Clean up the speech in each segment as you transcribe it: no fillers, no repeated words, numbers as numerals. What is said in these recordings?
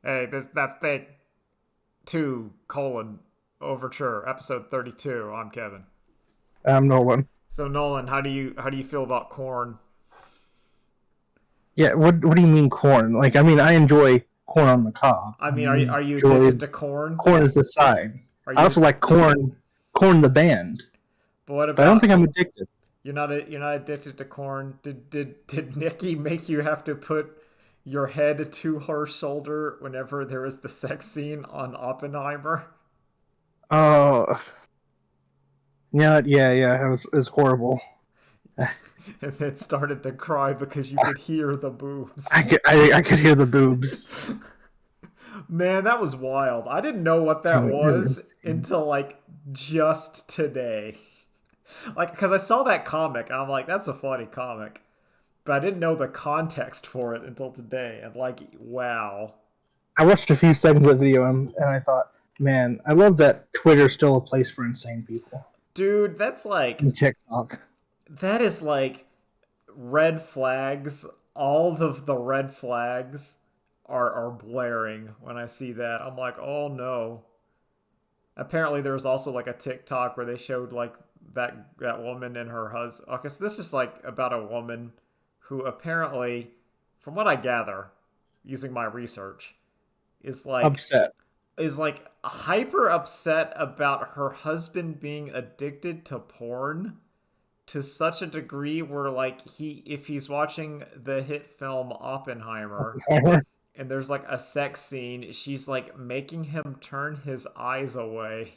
Hey, that's thing two colon Overture episode 32. I'm Kevin. Nolan. So Nolan, how do you feel about corn? Yeah, what do you mean corn? Like, I mean, I enjoy corn on the cob. I I mean, are you enjoy addicted to corn? corn as the side. Are I you? also like corn the band, But what but I don't about think I'm addicted. you're not addicted to corn? Did Nikki make you have to put your head to her shoulder whenever there was the sex scene on Oppenheimer? Oh, yeah. It was horrible. And then started to cry because you could hear the boobs. I could hear the boobs. Man, that was wild. I didn't know what I that mean, it was was insane. until like just today. Like, because I saw that comic and I'm like, that's a funny comic. But I didn't know the context for it until today. And like, wow. I watched a few seconds of the video and I thought, man, I love that Twitter's still a place for insane people. Dude, And TikTok. that is like red flags. All of the red flags are blaring when I see that. I'm like, oh no. Apparently there was also like a TikTok where they showed like that woman and her husband. Okay, so this is like about a woman who apparently, from what I gather, using my research, is like Upset. is like hyper upset about her husband being addicted to porn to such a degree where like if he's watching the hit film Oppenheimer and there's like a sex scene, she's like making him turn his eyes away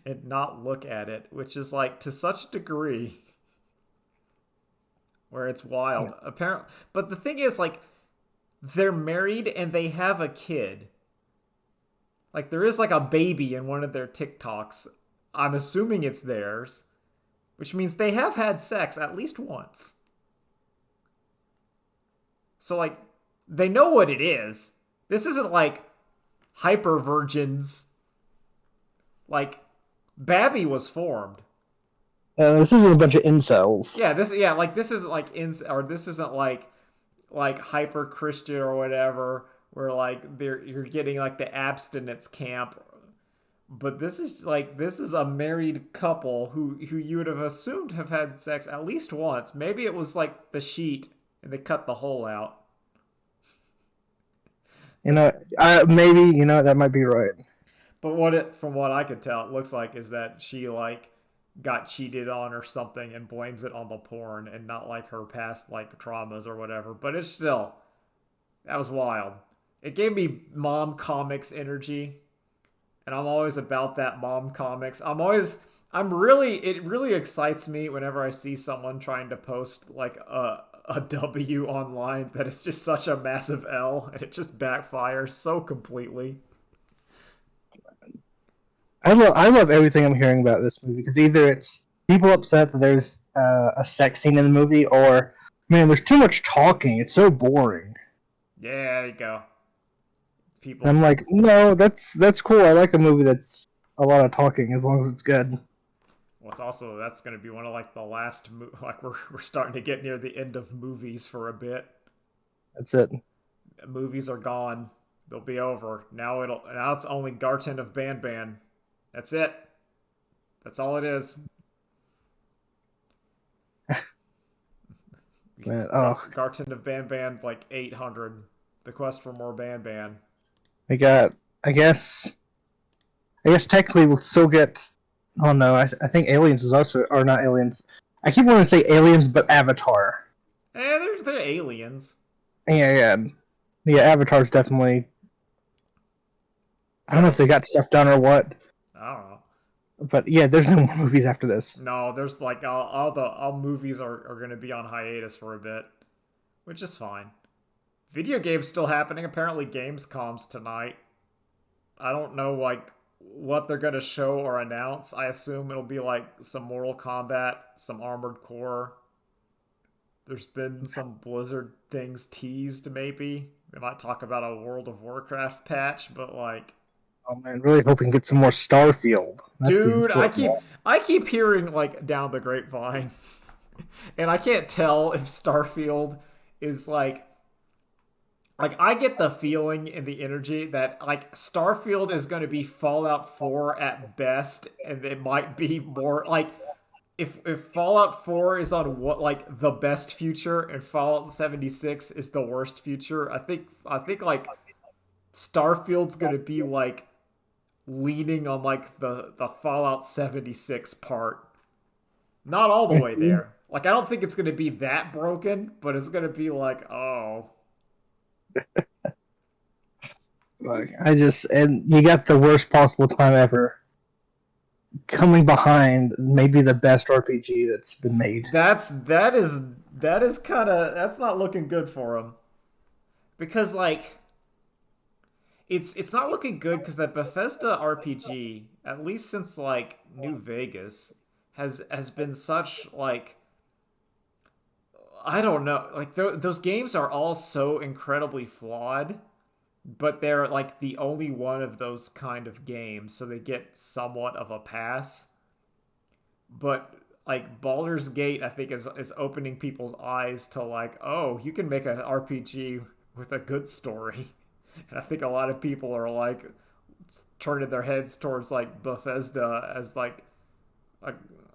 and not look at it, which is like to such a degree where it's wild. Apparently, but the thing is, like, they're married and they have a kid. Like, there is like a baby in one of their TikToks. I'm assuming it's theirs, which means they have had sex at least once. So, like, they know what it is. This isn't like hyper virgins. Like, Babby was formed. This isn't a bunch of incels. Like this isn't like or this isn't like hyper Christian or whatever, where like you're getting like the abstinence camp. But this is a married couple who you would have assumed have had sex at least once. Maybe it was like the sheet and they cut the hole out. You know, maybe that might be right. But from what I could tell, it looks like is that she like got cheated on or something and blames it on the porn and not like her past like traumas or whatever. But it's still that was wild. It gave me mom comics energy, and I'm always about that mom comics. I'm really it really excites me whenever I see someone trying to post like a W online that is just such a massive L and it just backfires so completely. I love everything I'm hearing about this movie because either it's people upset that there's a sex scene in the movie, or man, there's too much talking. It's so boring. Yeah, there you go. And People. I'm like, no, that's cool. I like a movie that's a lot of talking as long as it's good. Well, it's also that's going to be one of like the last like we're starting to get near the end of movies for a bit. That's it. Movies are gone. They'll be over. Now it's only Garten of Ban. That's it. That's all it is. It's Man, oh, Garten of Ban like 800. The quest for more Ban. I got. I guess. I guess technically we'll still get. Oh no, I think Aliens is also, or not Aliens. I keep wanting to say Aliens, but Avatar. They're aliens. Yeah. Avatar's definitely. I don't know if Better. they got stuff done or what, I don't know. but yeah, there's no more movies after this. No, there's like all movies are going to be on hiatus for a bit, which is fine. Video games still happening. Apparently, Gamescom's tonight. I don't know like what they're gonna show or announce. I assume it'll be like some Mortal Kombat, some Armored Core. There's been some Blizzard things teased. Maybe they might talk about a World of Warcraft patch, but like, Oh man, really hoping to get some more Starfield. That's the dude, important one. I keep hearing like down the grapevine, and I can't tell if Starfield is like like I get the feeling and the energy that like Starfield is going to be Fallout 4 at best, and it might be more like if Fallout 4 is on what like the best future and Fallout 76 is the worst future, I think like Starfield's going to be like leaning on like the Fallout 76 part. Not all the way there. Like I don't think it's going to be that broken, but it's going to be like, oh, Like I just and you got the worst possible time ever coming behind maybe the best RPG that's been made. that is kind of that's not looking good for him because like it's not looking good because that Bethesda RPG, at least since like New Vegas, has been such like I don't know, like those games are all so incredibly flawed, but they're like the only one of those kind of games, so they get somewhat of a pass. But like Baldur's Gate, I think is opening people's eyes to like, oh, you can make an RPG with a good story. And I think a lot of people are like turning their heads towards like Bethesda as like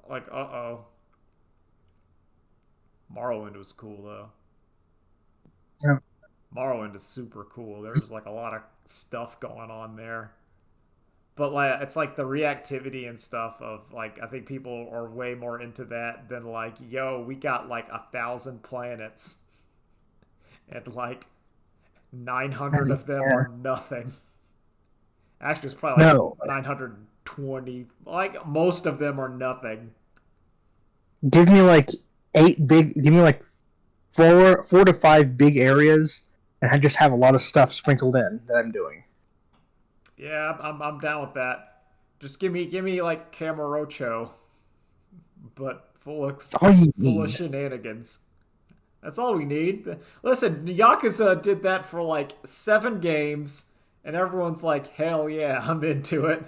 like uh-oh. Morrowind was cool though. Yeah. Morrowind is super cool. There's like a lot of stuff going on there. But like it's like the reactivity and stuff of like I think people are way more into that than like, yo, we got like 1,000 planets and like 900 of them Yeah. are nothing. Actually, it's probably like No, 920. Like most of them are nothing. give me like eight big. Give me like four to five big areas, and I just have a lot of stuff sprinkled in that I'm doing. Yeah, I'm down with that. Just give me like Camarocho, but That's all you full of need. shenanigans. That's all we need. Listen, Yakuza did that for like 7 games, and everyone's like, hell yeah, I'm into it.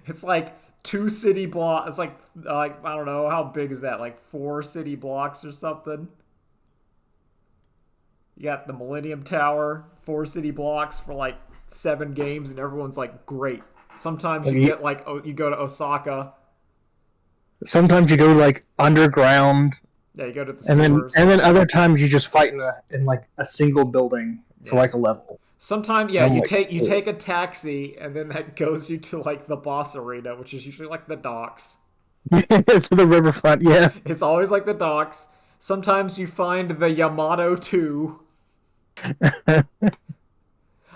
It's like 2 city blocks. It's like I don't know how big is that? Like 4 city blocks or something. You got the Millennium Tower, 4 city blocks for like 7 games, and everyone's like, great. Sometimes Like, you get like you go to Osaka. sometimes you go like underground, Yeah, you go to the and then sewers. and then other times you just fight in like a single building for Yeah. like a level. Sometimes, yeah, And I'm you like, take a taxi, and then that goes you to like the boss arena, which is usually like the docks. to the riverfront, yeah. It's always like the docks. Sometimes you find the Yamato 2.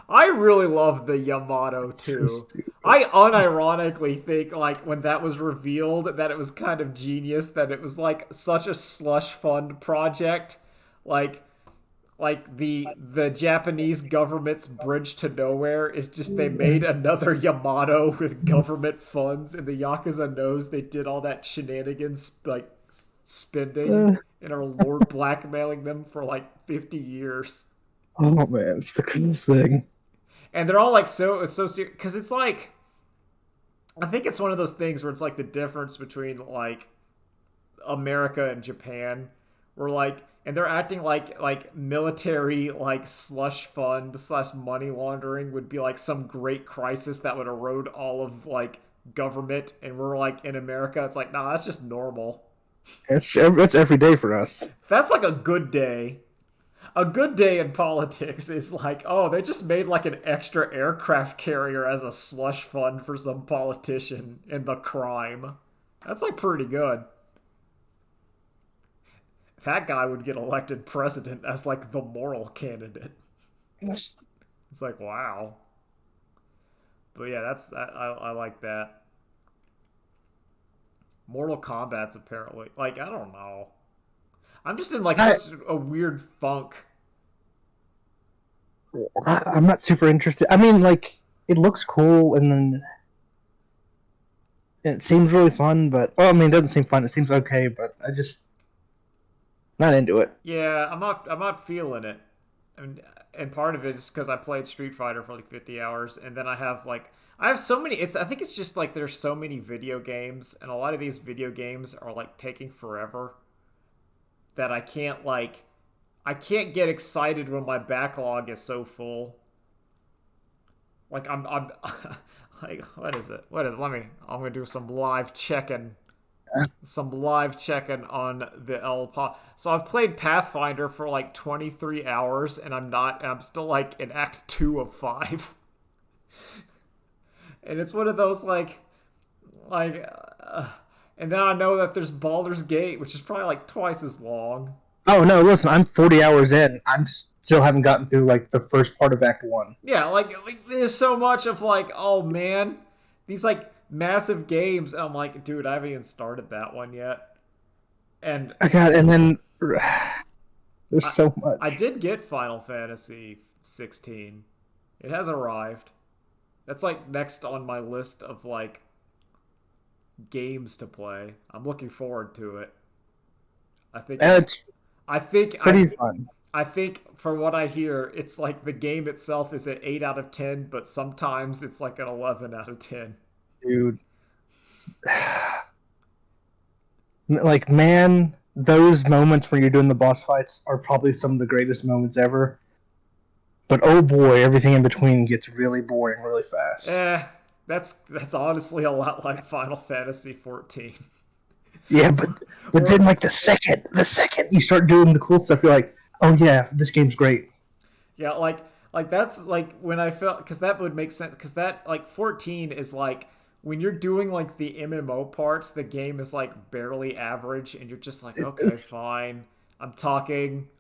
I really love the Yamato So 2. stupid. I unironically think like when that was revealed that it was kind of genius that it was like such a slush fund project. Like the Japanese government's bridge to nowhere is just they made another Yamato with government funds, and the Yakuza knows they did all that shenanigans like spending and are lord blackmailing them for like 50 years. Oh man, it's the coolest thing. And they're all like so associated because it's like I think it's one of those things where it's like the difference between like America and Japan, where like and they're acting like military like slush fund slash money laundering would be like some great crisis that would erode all of like government, and we're like in America, it's like nah, that's just normal. It's every day for us. That's like a good day. A good day in politics is like, oh, they just made like an extra aircraft carrier as a slush fund for some politician in the crime. That's like pretty good. That guy would get elected president as like the moral candidate. It's like, wow. But yeah, that's that. I like that. Mortal Kombat's apparently like I don't know. I'm just in like I, such a weird funk. I'm not super interested. I mean, like it looks cool, and then it seems really fun. But well, I mean, it doesn't seem fun. It seems okay, but I just not into it. Yeah, I'm not feeling it. And part of it is because I played Street Fighter for like 50 hours, and then I have so many. I think it's just like there's so many video games, and a lot of these video games are like taking forever that I can't get excited when my backlog is so full. Like I'm like what is it? What is it? I'm gonna do some live checking on the So I've played Pathfinder for like 23 hours and I'm still like in act 2 of 5. And it's one of those like uh, and then I know that there's Baldur's Gate, which is probably like twice as long. Oh no, listen, I'm 40 hours in. I'm still haven't gotten through like the first part of Act One. Yeah, like there's so much of like, oh man, these like massive games. And I'm like, dude, I haven't even started that one yet. And I got, and then there's I so I much. did get Final Fantasy 16. It has arrived. That's like next on my list of like games to play. I'm looking forward to it. I think it. And it's I think I. pretty fun, I think from what I hear, it's like the game itself is an 8 out of 10, but sometimes it's like an 11 out of 10. dude. Like man, those moments when you're doing the boss fights are probably some of the greatest moments ever. But oh boy, everything in between gets really boring really fast. Eh, that's honestly a lot like Final Fantasy 14. Yeah, but then Or like the second you start doing the cool stuff, you're like, oh yeah, this game's great. yeah, like that's like when I felt because that would make sense because that like 14 is like when you're doing like the MMO parts, the game is like barely average, and you're just like, okay, It's, fine.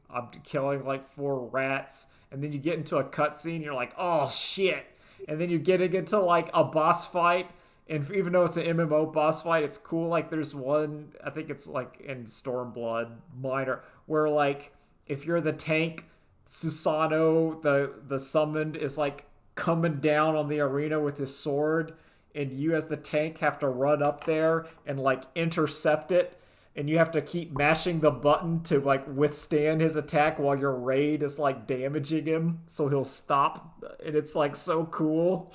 I'm killing like 4 rats, and then you get into a cutscene, you're like, oh shit, and then you're getting into like a boss fight, and even though it's an MMO boss fight, it's cool. Like there's one, I think it's like in Stormblood Minor, where like if you're the tank, Susano, the summoned, is like coming down on the arena with his sword, and you as the tank have to run up there and like intercept it, and you have to keep mashing the button to like withstand his attack while your raid is like damaging him so he'll stop. And it's like so cool.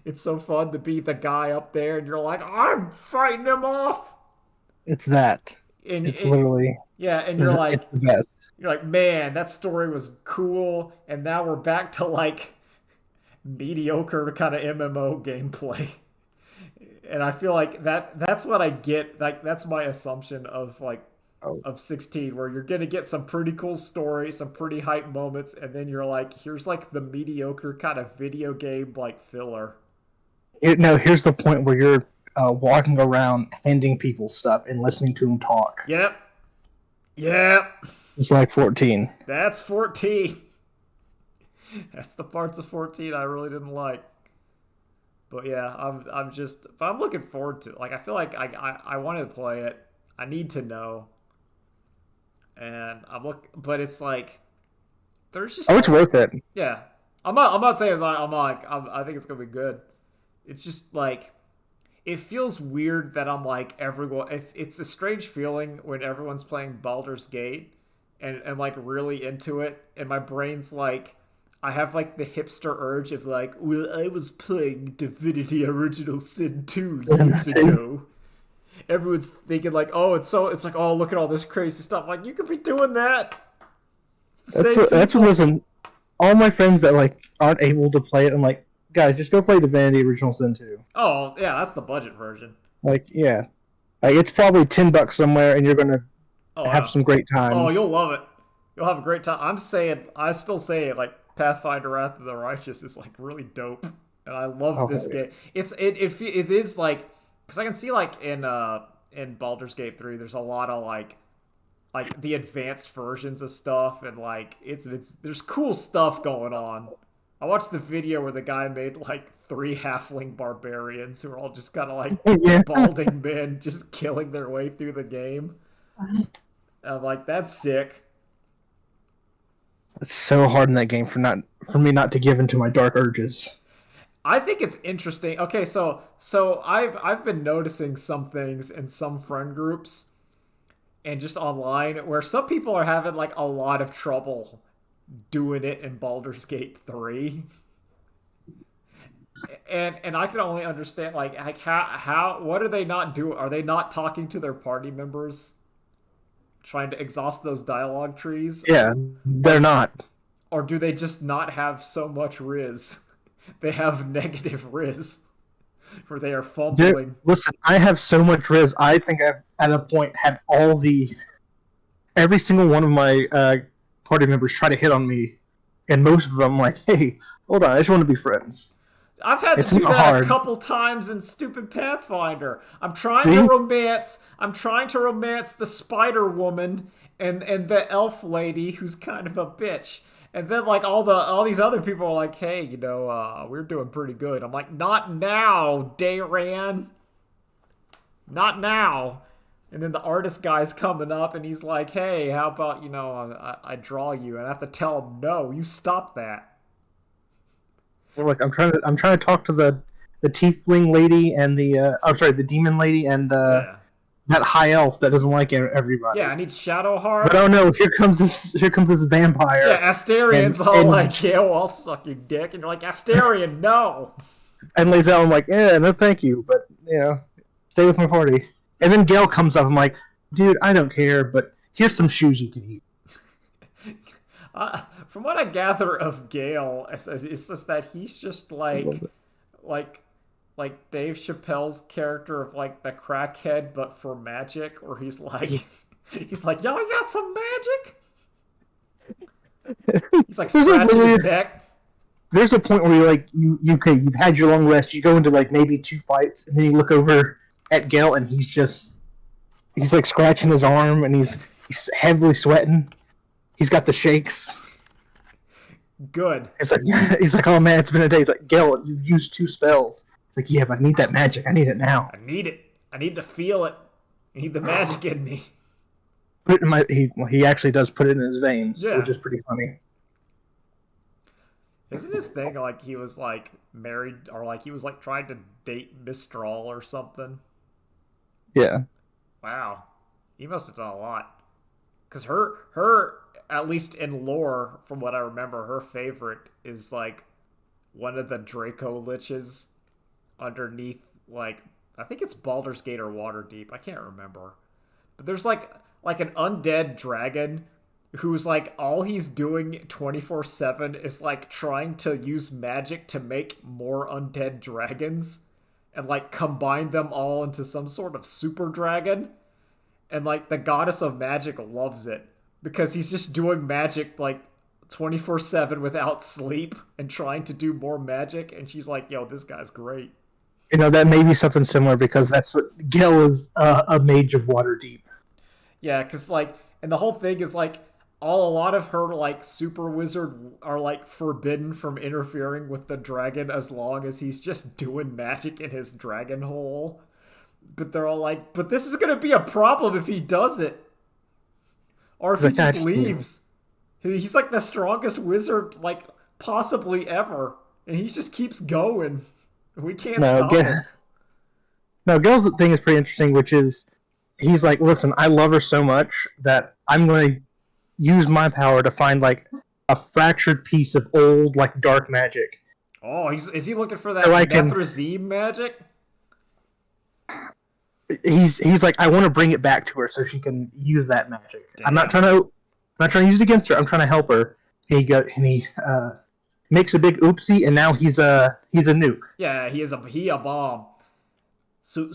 It's so fun to be the guy up there and you're like, I'm fighting him off. it's that. And It's literally yeah, and it's the best. you're like, man, that story was cool, and now we're back to like mediocre kind of MMO gameplay. And I feel like that's what I get. Like that's my assumption of like Oh, of 16, where you're gonna get some pretty cool stories, some pretty hype moments, and then you're like, here's like the mediocre kind of video game like filler. no, here's the point where you're walking around handing people stuff and listening to them talk. Yep, yep, It's like 14. that's 14. That's the parts of 14 I really didn't like. But yeah, but I'm looking forward to it. Like I feel like I want to play it. I need to know. And but it's like there's just Oh, it's like worth it. yeah. I'm not saying it's like I think it's gonna be good. It's just like it feels weird that I'm like everyone. If it's a strange feeling when everyone's playing Baldur's Gate and like really into it, and my brain's like I have like the hipster urge of like, well, I was playing Divinity Original Sin 2 years ago. Everyone's thinking like, oh, it's like, oh, look at all this crazy stuff. Like you could be doing that. It's the That's same what people. listen. All my friends that like aren't able to play it, I'm like, guys, just go play Divinity Original Sin 2. Oh yeah, that's the budget version. Like, yeah, like, it's probably $10 somewhere, and you're gonna Oh have yeah. some great Oh, times. you'll love it. You'll have a great time. I still say it like Pathfinder Wrath of the Righteous is like really dope, and I love Oh, this game. It is like because I can see like in Baldur's Gate 3, there's a lot of like the advanced versions of stuff, and like it's there's cool stuff going on. I watched the video where the guy made like 3 halfling barbarians who are all just kind of like yeah, balding men just killing their way through the game. I'm like, that's sick. it's so hard in that game for me not to give into my dark urges. I think it's interesting. Okay, so I've been noticing some things in some friend groups and just online where some people are having like a lot of trouble doing it in Baldur's Gate 3. And I can only understand like how what are they not doing? Are they not talking to their party members? trying to exhaust those dialogue trees? Yeah, they're Like, not. or do they just not have so much Riz? They have negative Riz, where they are fumbling. Listen, I have so much Riz. I think I've at a point had every single one of my party members try to hit on me, and most of them like, hey, hold on, I just want to be friends. I've had to It's do not that a hard. couple times in stupid Pathfinder. See, I'm trying to romance the Spider Woman and the elf lady who's kind of a bitch. And then like all these other people are like, "Hey, we're doing pretty good." I'm like, "Not now, Dayran. Not now." And then the artist guy's coming up and he's like, "Hey, how about, I draw you?" And I have to tell him, "No, you stop that." look, I'm trying to talk to the tiefling lady and I'm sorry, the demon lady and Yeah. that high elf that doesn't like Yeah, everybody. I need Shadow But Heart. oh no, here comes this vampire Yeah, and Asterian's all and like, "Yeah, well, I'll suck your dick." And you're like, "Asterian, no." and lays out. I'm like, yeah, no, thank you, but stay with my party. And then Gale comes up. I'm like, dude, I don't care, but here's some shoes you can eat. From what I gather of Gale, it's just that he's just like, like Dave Chappelle's character of like the crackhead, but for magic, or he's like, he's like, "Y'all got some magic?" He's like There's like scratching literally his neck. there's a point where you're like, okay, you've had your long rest. You go into like maybe two fights, and then you look over at Gale, and he's like scratching his arm, and he's heavily sweating. He's got the shakes. Good. It's like he's like, oh man, it's been a day. It's like, Gale, you've used two spells. It's like, yeah, but I need that magic. I need it now. I need it. I need to feel it. I need the magic in me. Put it in he actually does put it in his veins, which Yeah. is pretty funny. Isn't his thing like he was like married or like he was like trying to date Mistral or something? Yeah. Wow. He must have done a lot. Because her, at least in lore, from what I remember, her favorite is like one of the Draco Liches underneath, like, I think it's Baldur's Gate or Waterdeep. I can't remember. But there's like an undead dragon who's like all he's doing 24/7 is like trying to use magic to make more undead dragons and like combine them all into some sort of super dragon. And like the goddess of magic loves it because he's just doing magic like 24/7 without sleep and trying to do more magic, and she's like, "Yo, this guy's great." That may be something similar because that's what Gale is a mage of Waterdeep. Yeah, because like, and the whole thing is like, a lot of her like super wizard are like forbidden from interfering with the dragon as long as he's just doing magic in his dragon hole. But they're all like, "But this is gonna be a problem if he does it, or if he Like, just actually, leaves." He's like the strongest wizard like possibly ever, and he just keeps going. We can't no, stop him. no, Gale's thing is pretty interesting, which is he's like, listen, I love her so much that I'm going to use my power to find like a fractured piece of old like dark magic. Oh, is he looking for that So I can. Methrazine magic? He's like, I want to bring it back to her so she can use that magic. Damn. I'm not trying to use it against her. I'm trying to help her. And he makes a big oopsie, and now he's a nuke. Yeah, he a bomb. So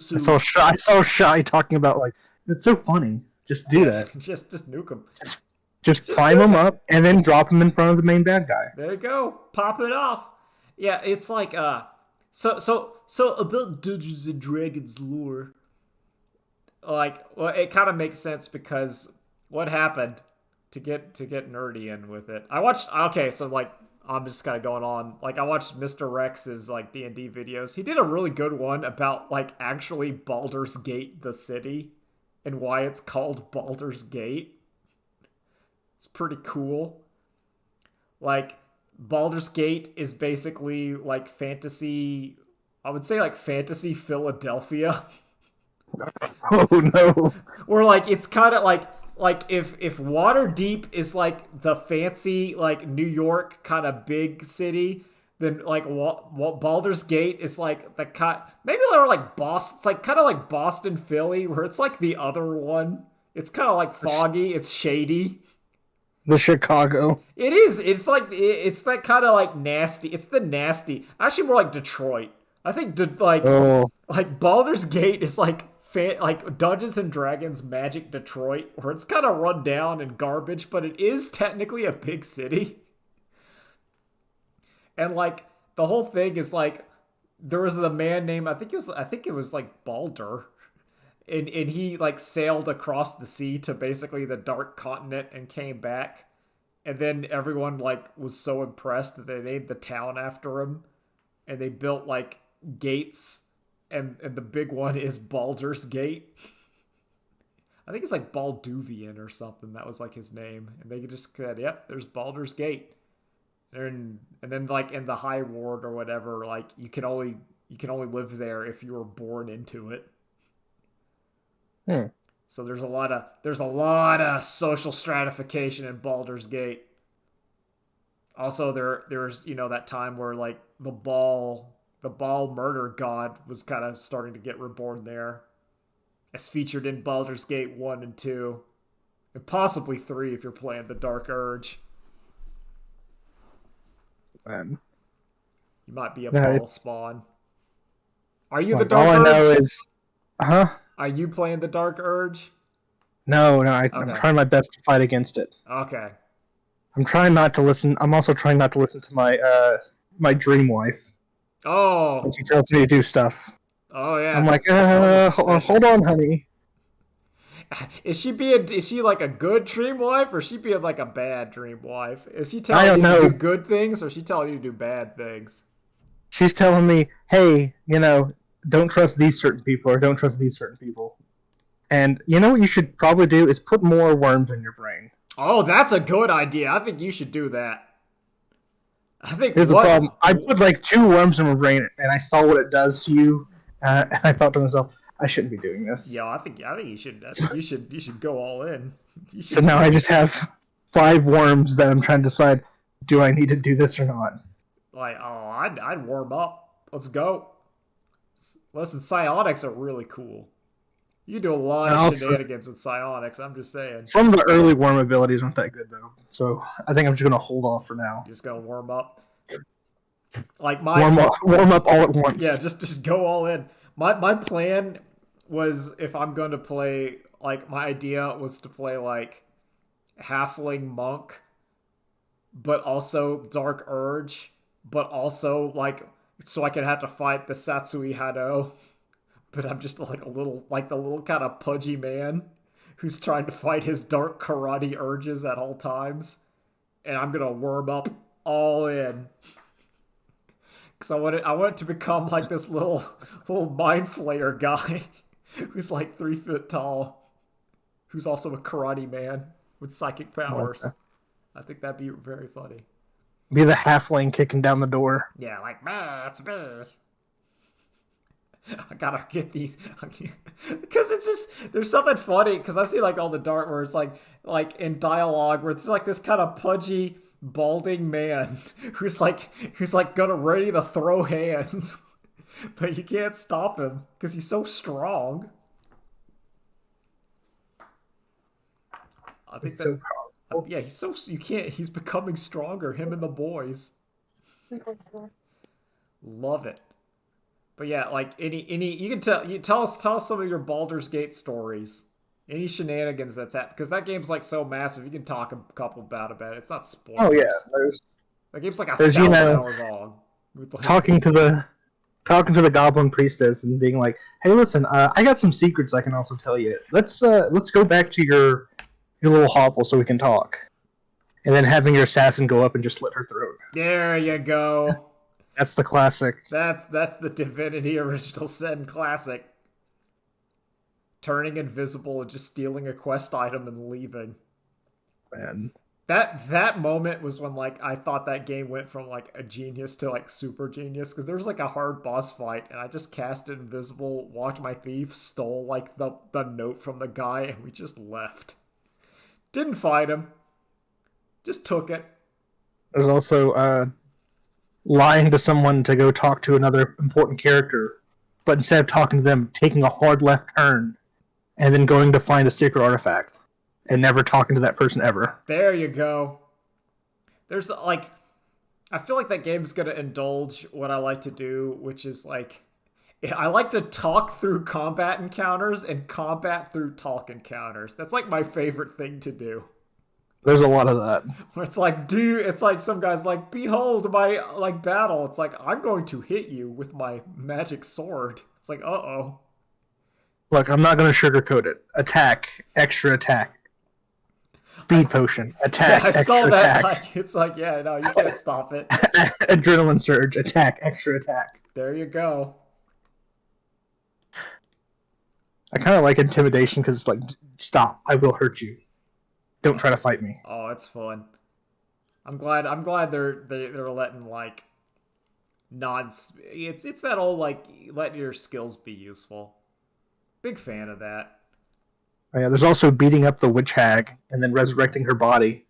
I saw Shy talking about like it's so funny. Just do yeah, that. just nuke him. Just Just climb nuke him him. up and then drop him in front of the main bad guy. There you go. Pop it off. Yeah, it's like so about Dungeons and Dragons lore. Like, well, it kind of makes sense because what happened to get nerdy in with it. I watched. Okay, so like I'm just kind of going on. Like I watched Mr. Rex's like D&D videos. He did a really good one about like actually Baldur's Gate the city and why it's called Baldur's Gate. It's pretty cool. Like Baldur's Gate is basically like fantasy. I would say like fantasy Philadelphia. Oh no! Or like it's kind of like if Waterdeep is like the fancy like New York kind of big city, then like Baldur's Gate is like maybe they're like Boston. It's like kind of like Boston, Philly, where it's like the other one. It's kind of like foggy. It's shady. The Chicago. It is. It's like it's that kind of like nasty. It's the nasty. Actually, more like Detroit. I think Oh, like Baldur's Gate is like like Dungeons and Dragons Magic Detroit, where it's kind of run down and garbage, but it is technically a big city. And like the whole thing is like there was a man named I think it was like Baldur, and he like sailed across the sea to basically the Dark Continent and came back, and then everyone like was so impressed that they named the town after him, and they built like gates, and the big one is Baldur's Gate. I think it's like Balduvian or something. That was like his name, and they just said, "Yep, there's Baldur's Gate." And then like in the High Ward or whatever, like you can only live there if you were born into it. hmm. So there's a lot of social stratification in Baldur's Gate. Also, there's that time where like the ball murder god was kind of starting to get reborn there, as featured in Baldur's Gate 1 and 2, and possibly 3 if you're playing the Dark Urge. Man. You might be a No, ball it's spawn. Are you the like all Dark I know Urge? is, huh? Are you playing the Dark Urge? No, I'm Okay. trying my best to fight against it. Okay. I'm trying not to listen. I'm also trying not to listen to my dream wife when Oh. she tells me to do stuff. Oh I'm yeah. like, That was hold suspicious. on, honey. Is she like a good dream wife, or is she being like a bad dream wife? Is she I telling don't you to do know. good things, or is she telling you to do bad things? She's telling me, hey, don't trust these certain people or don't trust these certain people. And you know what you should probably do is put more worms in your brain. Oh, that's a good idea. I think you should do that. I think Here's the what problem. I put like 2 worms in my brain and I saw what it does to you. And I thought to myself, I shouldn't be doing this. Yo, I think you should you should go all in. You So should now I just have 5 worms that I'm trying to decide, do I need to do this or not? like I'd warm up. Let's go. Listen, psionics are really cool. You can do a lot And of also, shenanigans with psionics. I'm just saying. some of the early worm abilities aren't that good though. So I think I'm just going to hold off for now. You're just gonna warm up. Like Warm up all at yeah, once. just go all in. My plan was, if I'm going to play, like my idea was to play like halfling monk, but also dark urge, but also like so I could have to fight the Satsui Hado, but I'm just like the little kind of pudgy man who's trying to fight his dark karate urges at all times, and I'm gonna warm up all in. Because I want it to become like this little mind flayer guy who's like 3 foot tall, who's also a karate man with psychic powers. I think that'd be very funny. Be the halfling kicking down the door. Yeah, like man, it's me. I gotta get these because it's just there's something funny because I've seen like all the dart where it's like in dialogue where it's like this kind of pudgy balding man who's like gonna ready to throw hands, but you can't stop him because he's so strong. I think It's that so powerful. yeah, he's so you can't he's becoming stronger. Him and the boys love it. But yeah, like any you can you tell us some of your Baldur's Gate stories. Any shenanigans that's happened because that game's like so massive. You can talk a couple about it. It's not Oh yeah, spoilers. That game's like a there's thousand hours long. With like, talking to the goblin priestess and being like, hey, listen, I got some secrets I can also tell you. Let's go back to your little hovel so we can talk. And then having your assassin go up and just slit her throat. there you go. That's the classic. That's the Divinity Original Sin classic. Turning invisible and just stealing a quest item and leaving. Man. That moment was when like I thought that game went from like a genius to like super genius because there was like a hard boss fight and I just casted invisible, walked my thief, stole like the note from the guy, and we just left. Didn't fight him. Just took it. There's also lying to someone to go talk to another important character, but instead of talking to them, taking a hard left turn and then going to find a secret artifact and never talking to that person ever. There you go. There's like, I feel like that game's gonna indulge what I like to do, which is like, I like to talk through combat encounters and combat through talk encounters. That's like my favorite thing to do. There's a lot of that. Where it's like, it's like some guy's like, behold my like battle. It's like, I'm going to hit you with my magic sword. It's like, uh-oh. Look, I'm not going to sugarcoat it. Attack, extra attack. Speed potion, attack, Yeah, I saw extra that. attack. Like, it's like, yeah, no, you can't stop it. Adrenaline surge, attack, extra attack. There you go. I kind of like intimidation because it's like, stop, I will hurt you. Don't try to fight me. Oh, it's fun. I'm glad they're letting like it's that old like let your skills be useful. Big fan of that. Oh, yeah, there's also beating up the witch hag and then resurrecting her body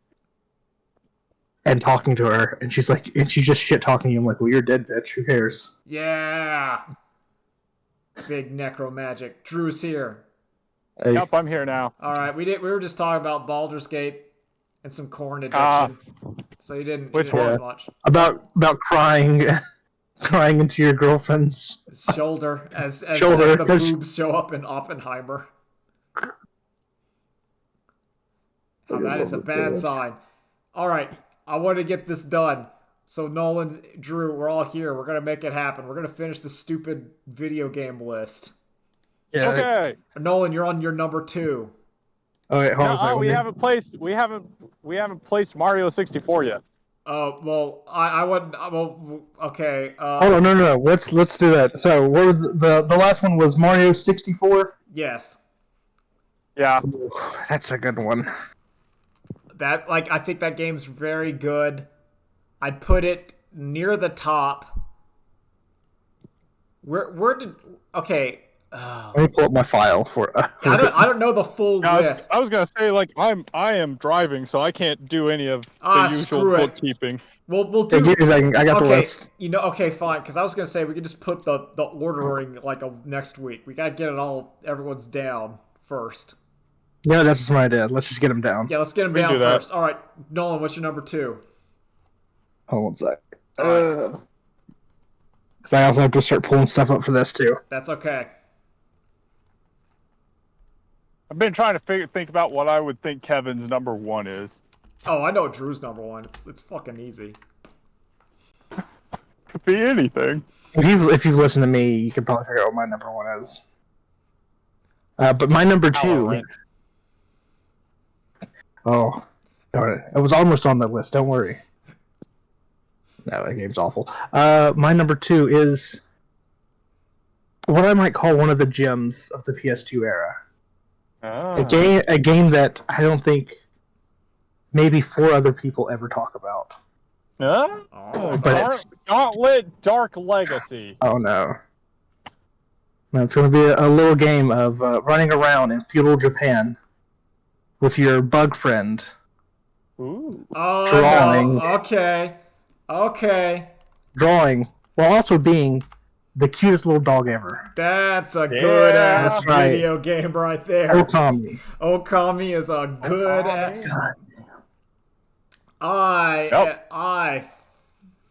and talking to her, and she's just shit talking you. I'm like, well, you're dead, bitch. Who cares? Yeah. Big necro magic. Drew's here. Hey. Yep, I'm here now. All right, we were just talking about Baldur's Gate and some corn addiction, so you didn't miss much. About crying, crying into your girlfriend's shoulder as shoulder, the boobs show up in Oppenheimer. Oh, that is a bad sign. All right, I want to get this done. So Nolan, Drew, we're all here. We're gonna make it happen. We're gonna finish the stupid video game list. Yeah. Okay. Nolan, you're on your number 2. Oh wait, hold on a second. We haven't placed Mario 64 yet. Oh well, I wouldn't. Well, okay. Hold on, no. Let's do that. So, what was the last one was Mario 64? Yes. Yeah. Ooh, that's a good one. That I think that game's very good. I'd put it near the top. Where did okay? Let me pull up my file for. I don't know the full list. I was gonna say I am driving, so I can't do any of the usual bookkeeping. We'll do. I got the list. Okay, fine. Because I was gonna say we could just put the ordering next week. We gotta get it all. Everyone's down first. Yeah, that's a smart idea. Let's just get them down. Yeah, let's get them down first. All right, Nolan, what's your number 2? Hold on one sec. Because I also have to start pulling stuff up for this too. That's okay. I've been trying to think about what I would think Kevin's number 1 is. Oh, I know what Drew's number 1. It's fucking easy. Could be anything. If you've listened to me, you can probably figure out what my number 1 is. But my number 2. Oh, darn it! It was almost on the list. Don't worry. No, that game's awful. My number 2 is what I might call one of the gems of the PS2 era. Oh. A game that I don't think maybe 4 other people ever talk about. But Gauntlet Dark Legacy. Oh no. No, it's going to be a little game of running around in feudal Japan with your bug friend. Ooh. Oh, drawing. No. Okay. Drawing, while also being the cutest little dog ever. That's a good ass That's right. video game right there. Okami. Okami is a good ass. God. I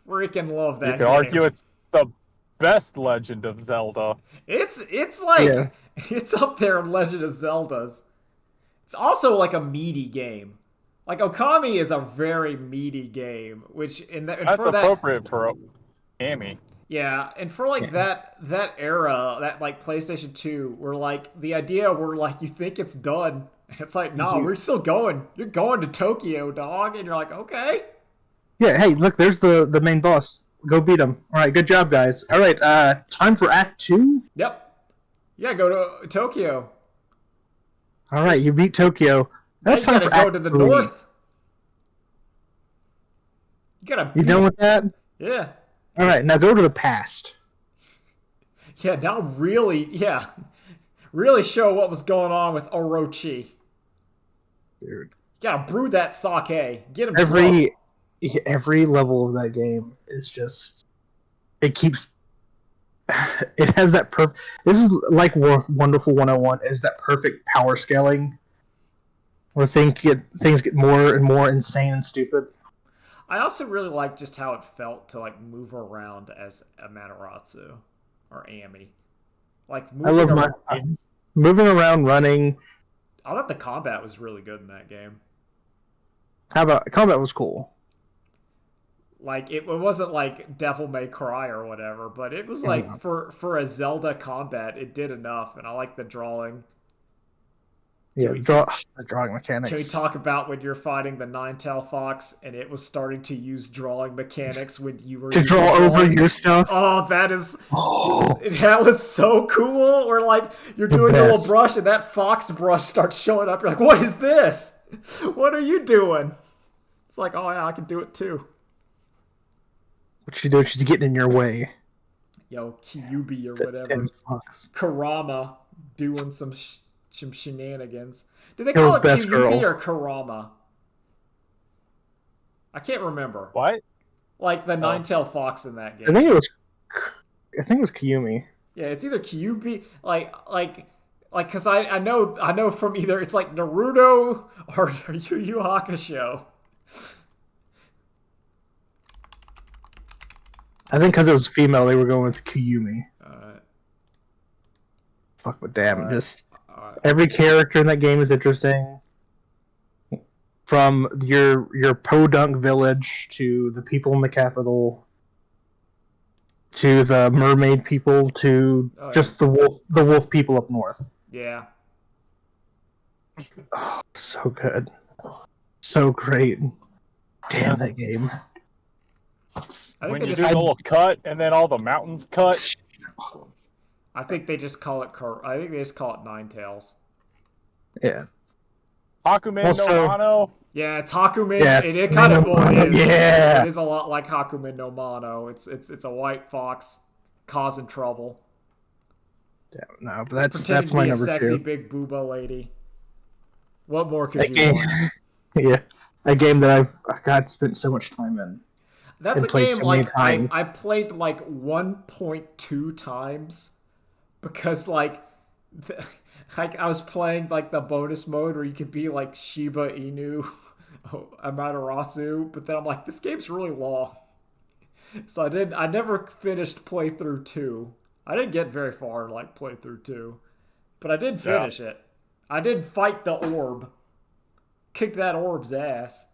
freaking love that game. You could argue it's the best Legend of Zelda. It's like it's up there in Legend of Zelda's. It's also like a meaty game. Like Okami is a very meaty game, which That's appropriate for Amy. Yeah, and for that era, that like PlayStation 2, where like the idea where like you think it's done, and it's like, no, we're still going. You're going to Tokyo, dog, and you're like, okay. Yeah, hey, look, there's the main boss. Go beat him. All right, good job, guys. All right, time for Act 2? Yep. Yeah, go to Tokyo. All right, you beat Tokyo. That's time for Act 3. To the north. You done with that? Yeah. All right, now go to the past. Yeah, now really show what was going on with Orochi. Dude. You gotta brew that sake. Get him every level of that game is just it keeps it has that perfect. This is like Wonderful 101. Is that perfect power scaling where things get more and more insane and stupid. I also really like just how it felt to like move around as Amaterasu or Amy. Like I love my moving around, running. I thought the combat was really good in that game. How about combat was cool. Like it wasn't like Devil May Cry or whatever, but it was like for a Zelda combat, it did enough, and I like the drawing. Yeah, the drawing mechanics. Can we talk about when you're fighting the nine-tail fox and it was starting to use drawing mechanics when you were to draw over your stuff? Oh, that was so cool. Where like you're doing a little brush and that fox brush starts showing up. You're like, what is this? What are you doing? It's like, oh yeah, I can do it too. What she doing? She's getting in your way. Yo, Kyubi or whatever. Karama doing some shenanigans. Did they call it Kyubi or Karama? I can't remember. What? Like the nine-tailed fox in that game. I think it was Kyumi. Yeah, it's either Kyubi, like, because I know from either it's like Naruto or Yu Yu Hakusho. I think because it was female, they were going with Kyumi. Alright. Fuck, but damn, just every character in that game is interesting. From your podunk village to the people in the capital, to the mermaid people, to just the wolf people up north. Yeah. Oh, so good, so great. Damn that game. When you do the little cut and then all the mountains cut. I think they just call it. I think they just call it Ninetales. Yeah. Hakumen no Mano. Yeah, it's Hakumen. Yeah, it kind of is. Yeah. It is a lot like Hakumen no Mano. It's a white fox causing trouble. Yeah, no, but that's my number 2. Sexy big booba lady. What more could you want? Yeah, a game that I've spent so much time in. That's a game like I played like 1.2 times because like I was playing like the bonus mode where you could be like Shiba Inu Amaterasu, but then I'm like, this game's really long. So I never finished playthrough 2. I didn't get very far in like playthrough 2. But I did finish it. I did fight the orb. Kick that orb's ass.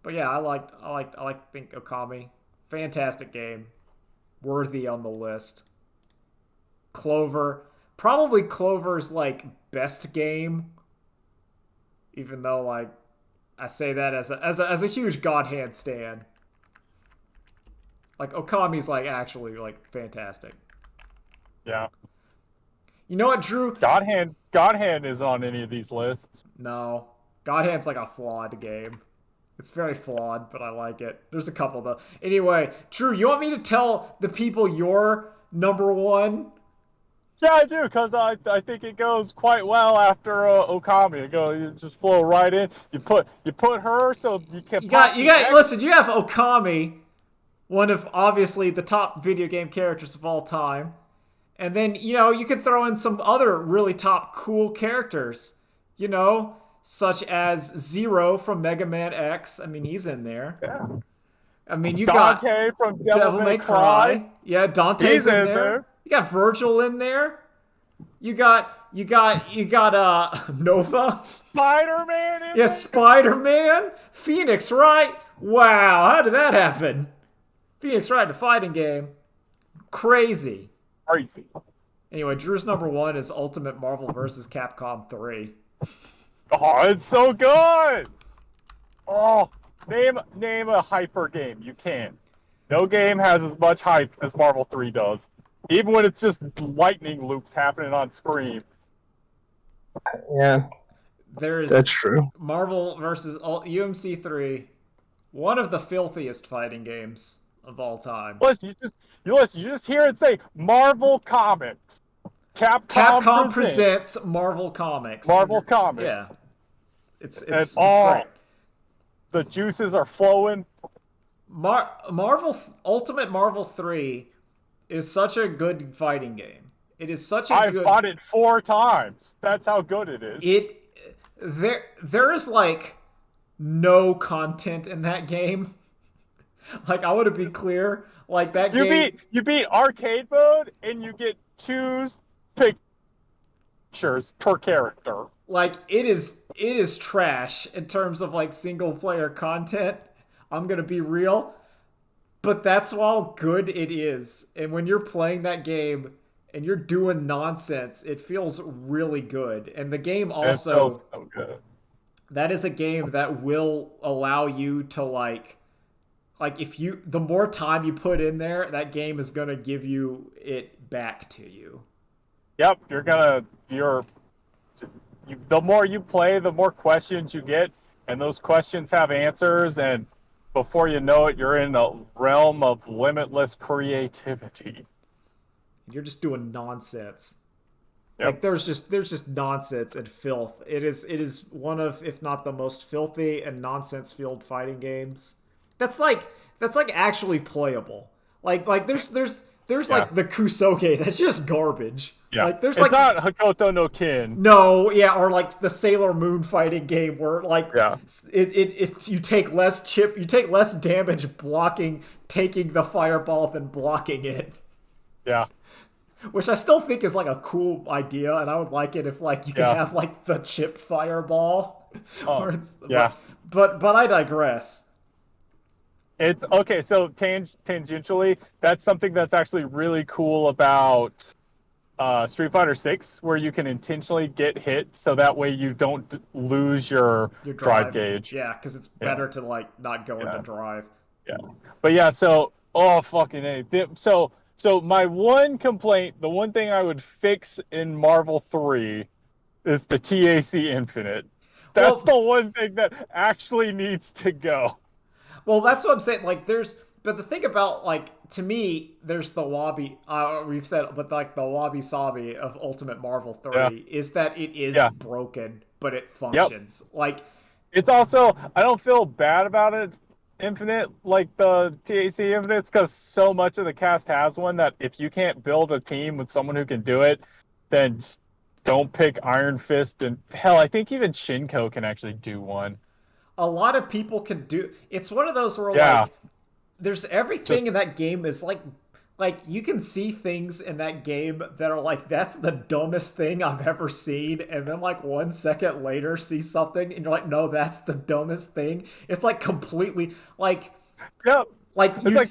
But yeah, I like Think Okami. Fantastic game. Worthy on the list. Clover. Probably Clover's like best game. Even though like I say that as a huge God Hand stan. Like Okami's like actually like fantastic. Yeah. You know what, Drew? God Hand is on any of these lists. No. God Hand's like a flawed game. It's very flawed, but I like it. There's a couple, though. Anyway, Drew, you want me to tell the people your number 1? Yeah, I do, because I think it goes quite well after Okami. You just flow right in. You put her so you can. You got. Listen, you have Okami, one of obviously the top video game characters of all time, and then you can throw in some other really top cool characters. Such as Zero from Mega Man X. I mean, he's in there. Yeah. I mean, you Dante got Dante from Devil May Cry. Yeah, Dante's in there. You got Virgil in there. You got Nova. Spider-Man in there. Yeah, Spider-Man. Phoenix Wright. Wow, how did that happen? Phoenix Wright, the fighting game. Crazy. Anyway, Drew's number 1 is Ultimate Marvel vs. Capcom 3. Oh, it's so good! Oh, name a hyper game. You can. No game has as much hype as Marvel 3 does. Even when it's just lightning loops happening on screen. Yeah. That's true. Marvel vs. UMC 3, one of the filthiest fighting games of all time. Listen, you just hear it say Marvel Comics. Capcom presents Marvel Comics. Marvel Comics. Yeah. It's great. The juices are flowing. Ultimate Marvel 3 is such a good fighting game. It is such a I've good bought it 4 times. That's how good it is. it there is like no content in that game. Like I want to be clear, like that game You beat arcade mode and you get 2 pictures per character. like it is trash in terms of like single player content. I'm going to be real, but that's how good it is. And when you're playing that game and you're doing nonsense, it feels really good. And the game It also, feels so good. that is a game that will allow you to like if you the more time you put in there, that game is going to give you it back to you. Yep, the more you play, the more questions you get, and those questions have answers, and before you know it, you're in a realm of limitless creativity. You're just doing nonsense. Like Yep. there's just nonsense and filth. It is one of, if not the most filthy and nonsense filled fighting games. That's like actually playable. Like there's Yeah. like the Kusoke that's just garbage. Yeah. Like there's It's like not Hakoto no Kin. no, yeah, or like the Sailor Moon fighting game where like Yeah. it's you take less damage blocking taking the fireball than blocking it. Yeah. Which I still think is like a cool idea, and I would like it if like you could Yeah. have like the chip fireball. Oh, Or it's, yeah. but I digress. It's okay, so tangentially, that's something that's actually really cool about Street Fighter 6, where you can intentionally get hit so that way you don't lose your Your drive drive, gauge. yeah, because it's Yeah. better to like not go into Yeah. drive. Yeah. But yeah, so oh fucking A. So my one complaint, the one thing I would fix in Marvel 3 is the TAC Infinite. That's Well, the one thing that actually needs to go. well, that's what I'm saying. Like, but the thing about like to me, there's the wabi. We've said, but like the wabi sabi of Ultimate Marvel 3 Yeah. is that it is Yeah. broken, but it Yep. functions. Like, It's also, I don't feel bad about it, Infinite, like the TAC Infinite, because so much of the cast has one that if you can't build a team with someone who can do it, then just don't pick Iron Fist. And hell, I think even Shinko can actually do one. a lot of people can do. It's one of those where Yeah. like there's everything in that game is like you can see things in that game that are like that's the dumbest thing I've ever seen, and then like 1 second later see something and you're like, no, that's the dumbest thing. It's like completely like Yep. like It's you like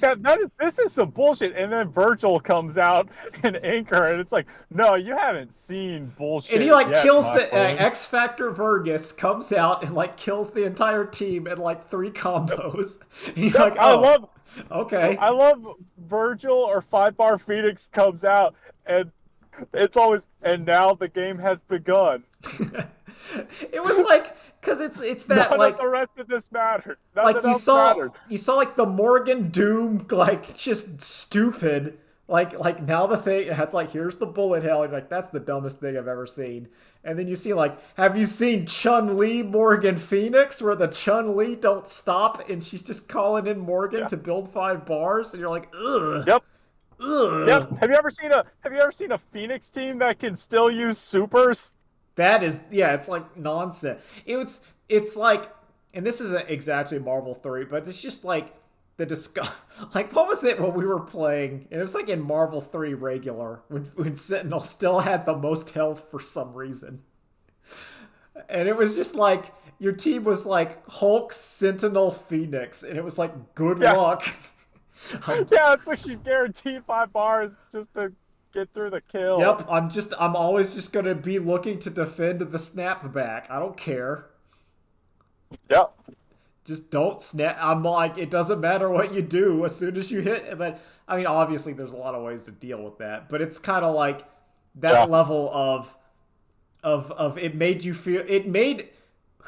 this is some bullshit. And then Virgil comes out and Anchor, and it's like, no, you haven't seen bullshit. and he like yet, kills my the friend. X Factor Vergus comes out and like kills the entire team in like 3 combos. And you're like, oh, okay. I love Virgil or 5 Bar Phoenix comes out, and it's always, and now the game has begun. It was like because it's that None like of the rest of this mattered. like Nothing else mattered. you saw like the Morgan Doom like just stupid like now the thing it's like here's the bullet hell. You're like that's the dumbest thing I've ever seen. And then you see like have you seen Chun-Li Morgan Phoenix where the Chun-Li don't stop and she's just calling in Morgan to build 5 bars and you're like ugh. Yep. Ugh. Yep. Have you ever seen a Phoenix team that can still use supers? That is, yeah, it's like nonsense. It's like, and this isn't exactly Marvel 3, but it's just like the like what was it when we were playing? And it was like in Marvel 3 regular when Sentinel still had the most health for some reason. And it was just like your team was like Hulk, Sentinel, Phoenix, and it was like good luck. Yeah, it's like she's guaranteed 5 bars just to get through the kill. Yep, I'm always just gonna be looking to defend the snapback. I don't care. Yep. Just don't snap. I'm like, it doesn't matter what you do as soon as you hit. But I mean, obviously, there's a lot of ways to deal with that. But it's kind of like that level of it made you feel. It made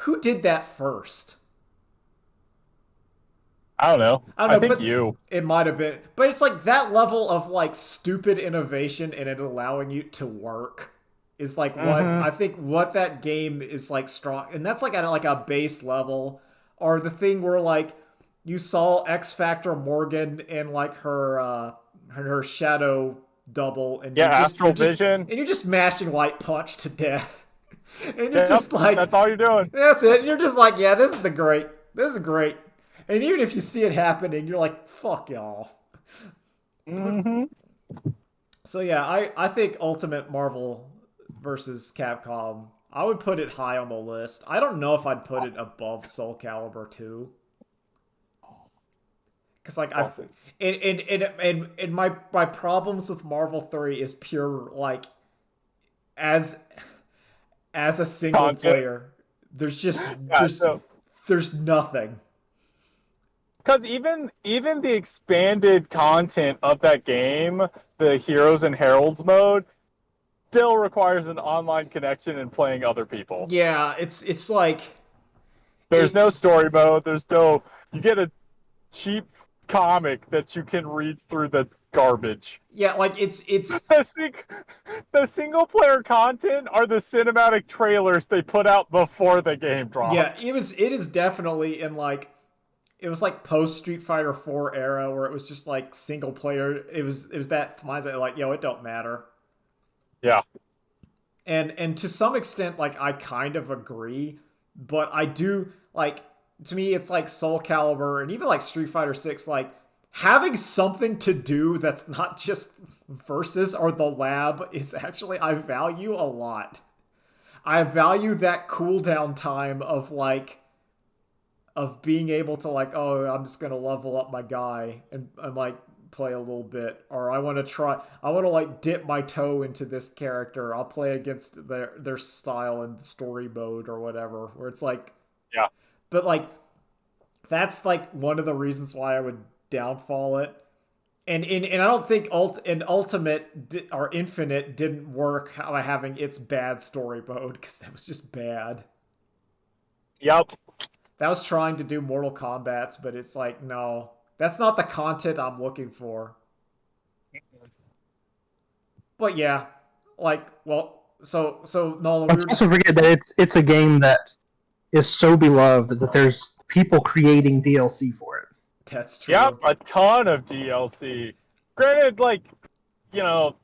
who did that first? I don't know. I think but you. It might have been, but it's like that level of like stupid innovation and it allowing you to work is like what I think what that game is like strong, and that's like at like a base level, or the thing where like you saw X Factor Morgan in like her shadow double, and Yeah, Astral Vision. you're just mashing light punch to death, and you're Yep, just like, that's all you're doing. that's it. And you're just like, yeah, this is great. And even if you see it happening, you're like, fuck y'all. Mm-hmm. So yeah, I think Ultimate Marvel versus Capcom, I would put it high on the list. I don't know if I'd put it above Soul Calibur 2. Because like I've and my problems with Marvel 3 is pure like as as a single Content. player, there's just Yeah, so there's nothing. because even the expanded content of that game, the Heroes and Heralds mode, still requires an online connection and playing other people. Yeah, it's like There's it, no story mode. There's no. You get a cheap comic that you can read through the garbage. yeah, like it's The, the single player content are the cinematic trailers they put out before the game yeah, dropped. it is definitely in like it was like post Street Fighter 4 era where it was just like single player. It was that mindset like, yo, it don't matter. Yeah. And to some extent like I kind of agree, but I do like to me it's like Soul Calibur and even like Street Fighter 6 like having something to do that's not just versus or the lab is actually I value a lot. I value that cooldown time of like of being able to like, oh, I'm just gonna level up my guy and like play a little bit, or I want to like dip my toe into this character. I'll play against their style and story mode or whatever. Where it's like, Yeah. but like that's like one of the reasons why I would downfall it. And I don't think Ultimate or Infinite didn't work by having its bad story mode because that was just bad. Yep. That was trying to do Mortal Kombat's, but it's like, no, that's not the content I'm looking for. But yeah, like, well, so Nolan, we Let's were just also forget that it's a game that is so beloved that there's people creating DLC for it. that's Yep. true. A ton of DLC. Granted, like,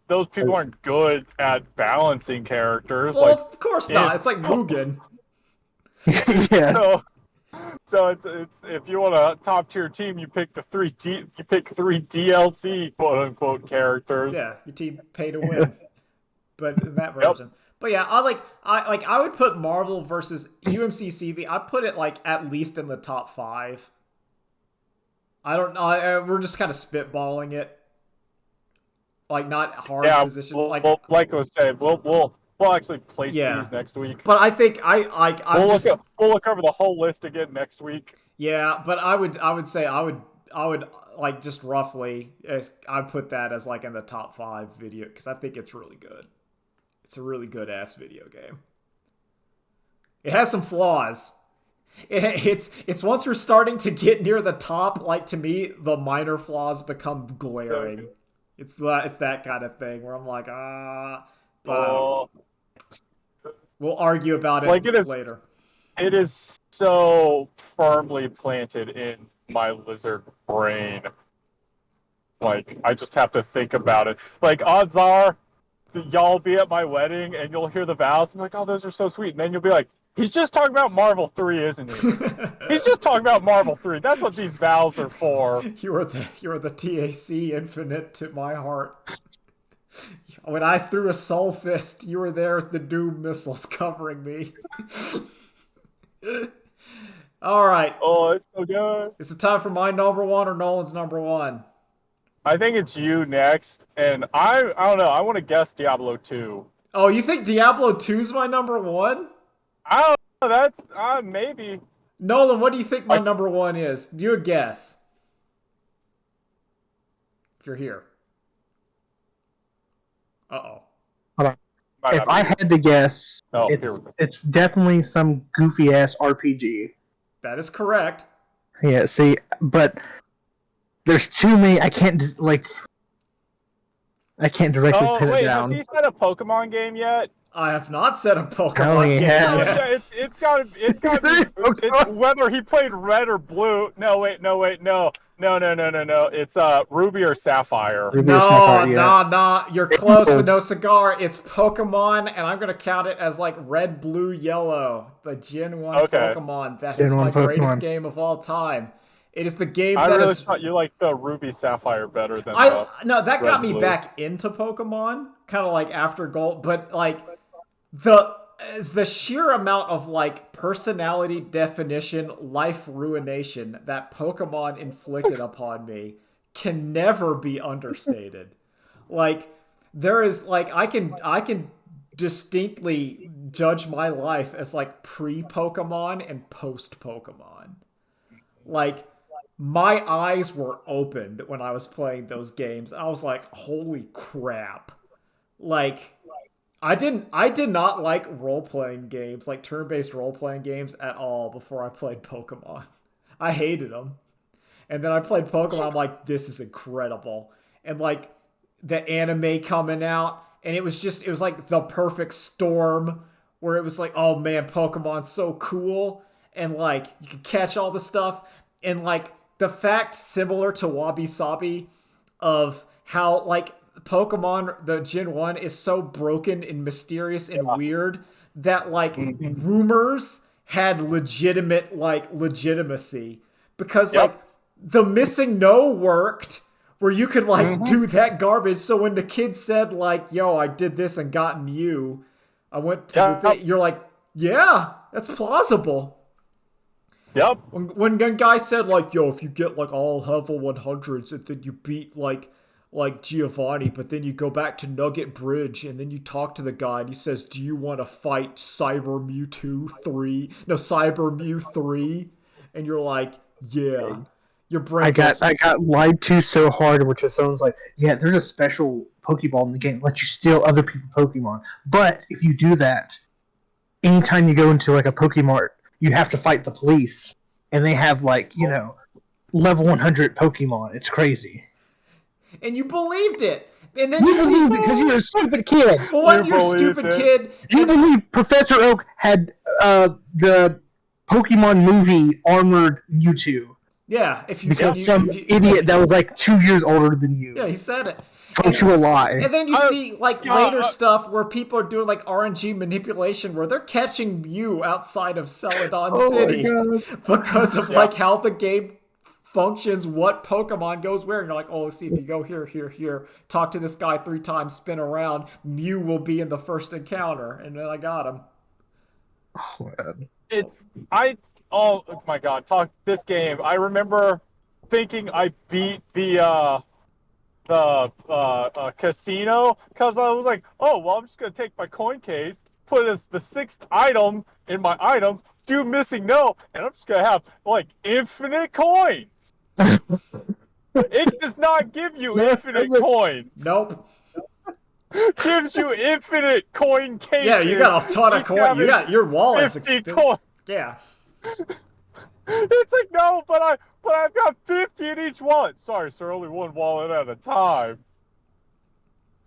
those people aren't good at balancing characters. Well, Like, of course not. It's like Mugen. Yeah. so it's if you want a top tier team, you pick you pick three DLC quote unquote characters. Yeah, your team pay to win, but in that Yep. version. But yeah, I would put Marvel versus UMCCV. I'd put it like at least in the top 5. I don't know. We're just kind of spitballing it, like not hard Yeah, position. Like like I was saying, we'll actually place yeah, these next week. but I think I'm just We'll look over the whole list again next week. yeah. But I would say I would like just roughly I put that as like in the top 5 video because I think it's really good. It's a really good ass video game. It has some flaws. It's once we're starting to get near the top, like to me, the minor flaws become glaring. It's that kind of thing where I'm like, but we'll argue about it Like it is later. It is so firmly planted in my lizard brain. Like, I just have to think about it. Like, odds are, y'all be at my wedding and you'll hear the vows and be like, oh, those are so sweet. And then you'll be like, he's just talking about Marvel 3, isn't he? He's just talking about Marvel 3. That's what these vows are for. You are the TAC infinite to my heart. When I threw a soul fist, you were there with the doom missiles covering me. All right. Oh, it's so good. Is it time for my number 1 or Nolan's number 1? I think it's you next. And I don't know. I want to guess Diablo 2. Oh, you think Diablo 2's my number 1? I don't know. That's maybe. Nolan, what do you think my number 1 is? Do a guess. If you're here. Uh-oh. If I had to guess, it's definitely some goofy ass RPG. That is correct. Yeah, see, but there's too many. I can't directly pin it down. Has he said a Pokemon game yet? I have not said a Oh, Pokemon he game No, has. yet. it's got to be, it's whether he played red or blue. No, wait, no. It's Ruby or Sapphire. Ruby or Sapphire, No, yeah. nah. You're close with Emerald. no cigar. It's Pokemon, and I'm gonna count it as like red, blue, yellow, the Gen 1 Okay, Pokemon. That Gen is my 1 greatest Pokemon. game of all time. It is the game I that really is. thought you liked the Ruby Sapphire better than I the no, that got red me blue. back into Pokemon, kind of like after Gold, but like the the sheer amount of like personality definition, life ruination that Pokemon inflicted upon me can never be understated. Like there is like I can distinctly judge my life as like pre-Pokemon and post-Pokemon. Like my eyes were opened when I was playing those games. I was like, "Holy crap." Like I did not like role-playing games, like turn-based role-playing games at all before I played Pokemon. I hated them. And then I played Pokemon. I'm like, this is incredible. And like the anime coming out, and it was like the perfect storm where it was like, oh man, Pokemon's so cool, and like you can catch all the stuff, and like the fact similar to Wabi Sabi of how like Pokemon the Gen 1 is so broken and mysterious and Yeah. weird that like Mhm. rumors had legitimate like legitimacy because like Yep. the missing no worked where you could like Hmm. do that garbage. So when the kid said like, "Yo, I did this and got Mew," I went to the Yep. thing. You're like, "Yeah, that's plausible." Yep. When a guy said like, "Yo, if you get like all level 100s and then you beat like Giovanni, but then you go back to Nugget Bridge and then you talk to the guy and he says, "Do you want to fight Cyber Mewtwo 3? No, Cyber Mew 3?" And you're like, "Yeah." Your I brain got goes, I got lied to so hard, which is someone's like, yeah, there's a special Pokeball in the game that lets you steal other people's Pokemon. But if you do that, anytime you go into like a Pokemart, you have to fight the police, and they have like level 100 Pokemon. It's crazy. and you believed it. And then you You see, believed it because you're a stupid kid. well, You one, you're a believed stupid it. kid, You and believe Professor Oak had the Pokemon movie armored Mewtwo yeah, if you and because some idiot that was like 2 years older than yeah, you he said it. told you a lie. And then you I, see like yeah, later stuff where people are doing like RNG manipulation where they're catching Mew outside of Celadon Oh my City god. because of yeah. like how the game functions, what Pokemon goes where. And you're like, oh, let's see if you go here, talk to this guy 3 times, spin around, Mew will be in the first encounter, and then I got him. Oh, man. It's I. Oh my God! Talk this game. I remember thinking I beat the casino because I was like, oh well, I'm just gonna take my coin case, put it as the 6th item in my items, do missing no, and I'm just gonna have like infinite coins. It does not give you No, it infinite doesn't. coins. Nope. It gives you infinite coin cases. Yeah, you got a ton of each coin. You having got your wallet's 50 expensive. coins. Yeah. It's like no, but I've got 50 in each wallet. Sorry, sir, only one wallet at a time.